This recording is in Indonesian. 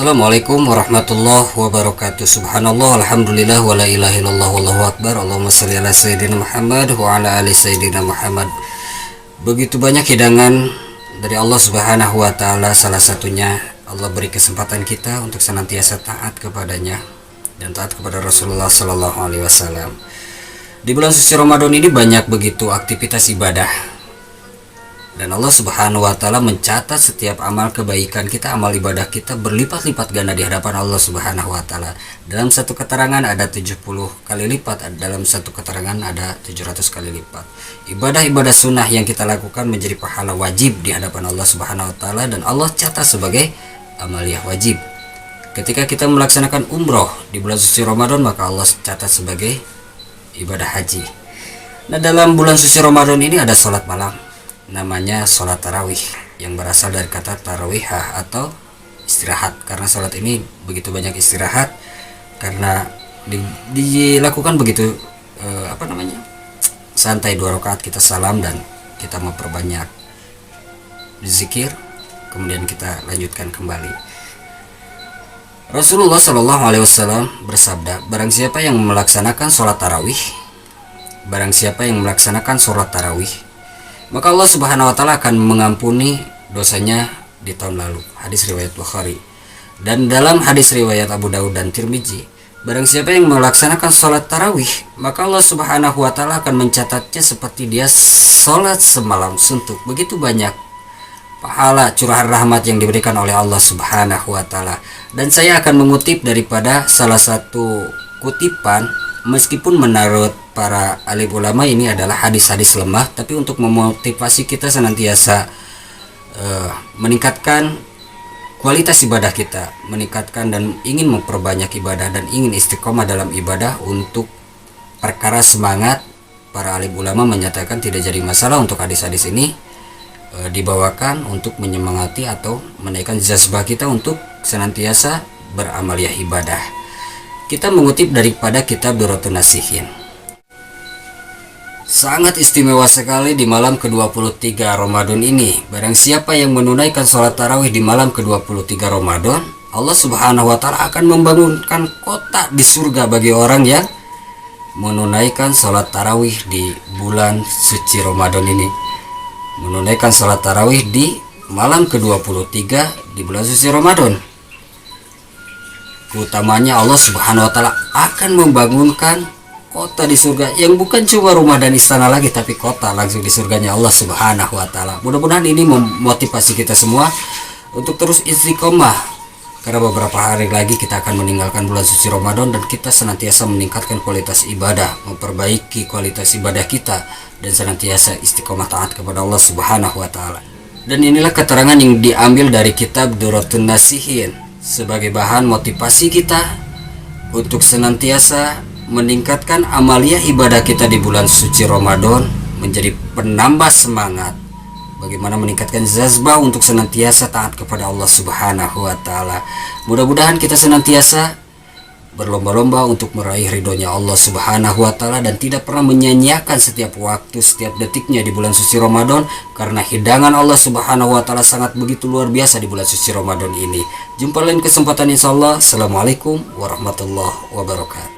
Assalamualaikum warahmatullahi wabarakatuh. Subhanallah, alhamdulillah, wa la ilaha illallah, wallahu akbar. Allahumma shalli ala sayyidina Muhammad wa ala ali sayyidina Muhammad. Begitu banyak hidangan dari Allah Subhanahu wa taala, salah satunya Allah beri kesempatan kita untuk senantiasa taat kepadanya dan taat kepada Rasulullah sallallahu alaihi wasallam. Di bulan suci Ramadan ini banyak begitu aktivitas ibadah. Dan Allah Subhanahu wa taala mencatat setiap amal kebaikan kita, amal ibadah kita berlipat-lipat ganda di hadapan Allah Subhanahu wa taala. Dalam satu keterangan ada 70 kali lipat, dalam satu keterangan ada 700 kali lipat. Ibadah-ibadah sunnah yang kita lakukan menjadi pahala wajib di hadapan Allah Subhanahu wa taala, dan Allah catat sebagai amaliyah wajib. Ketika kita melaksanakan umroh di bulan suci Ramadan, maka Allah catat sebagai ibadah haji. Nah, dalam bulan suci Ramadan ini ada sholat malam, namanya sholat tarawih, yang berasal dari kata tarawihah atau istirahat, karena sholat ini begitu banyak istirahat karena dilakukan begitu santai, 2 rakaat kita salam dan kita memperbanyak zikir, kemudian kita lanjutkan kembali. Rasulullah Shallallahu Alaihi Wasallam bersabda, barang siapa yang melaksanakan sholat tarawih, maka Allah Subhanahu wa taala akan mengampuni dosanya di tahun lalu. Hadis riwayat Bukhari. Dan dalam hadis riwayat Abu Daud dan Tirmizi, barang siapa yang melaksanakan sholat tarawih, maka Allah Subhanahu wa taala akan mencatatnya seperti dia sholat semalam suntuk. Begitu banyak pahala curahan rahmat yang diberikan oleh Allah Subhanahu wa taala. Dan saya akan mengutip daripada salah satu kutipan, meskipun menurut para alim ulama ini adalah hadis-hadis lemah, tapi untuk memotivasi kita senantiasa meningkatkan kualitas ibadah kita, meningkatkan dan ingin memperbanyak ibadah dan ingin istiqomah dalam ibadah, untuk perkara semangat, para alim ulama menyatakan tidak jadi masalah untuk hadis-hadis ini dibawakan untuk menyemangati atau menaikkan jazbah kita untuk senantiasa beramaliyah ibadah. Kita mengutip daripada kitab Durratun Nasihin. Sangat istimewa sekali di malam ke-23 Ramadan ini. Barang siapa yang menunaikan sholat tarawih di malam ke-23 Ramadan, Allah Subhanahu wa taala akan membangunkan kota di surga bagi orang yang menunaikan sholat tarawih di bulan suci Ramadan ini. Menunaikan sholat tarawih di malam ke-23 di bulan suci Ramadan, utamanya Allah Subhanahu wa taala akan membangunkan kota di surga, yang bukan cuma rumah dan istana lagi, tapi kota langsung di surganya Allah Subhanahu wa taala. Mudah-mudahan ini memotivasi kita semua untuk terus istiqomah, karena beberapa hari lagi kita akan meninggalkan bulan suci Ramadan, dan kita senantiasa meningkatkan kualitas ibadah, memperbaiki kualitas ibadah kita, dan senantiasa istiqomah taat kepada Allah Subhanahu wa taala. Dan inilah keterangan yang diambil dari kitab Durratun Nasihin sebagai bahan motivasi kita untuk senantiasa meningkatkan amaliyah ibadah kita di bulan suci Ramadan, menjadi penambah semangat bagaimana meningkatkan jazbah untuk senantiasa taat kepada Allah Subhanahu wa taala. Mudah-mudahan kita senantiasa berlomba-lomba untuk meraih ridhonya Allah Subhanahu wa taala, dan tidak pernah menyanyiakan setiap waktu, setiap detiknya di bulan suci Ramadan, karena hidangan Allah Subhanahu wa taala sangat begitu luar biasa di bulan suci Ramadan ini. Jumpa lain kesempatan insyaallah. Assalamualaikum warahmatullahi wabarakatuh.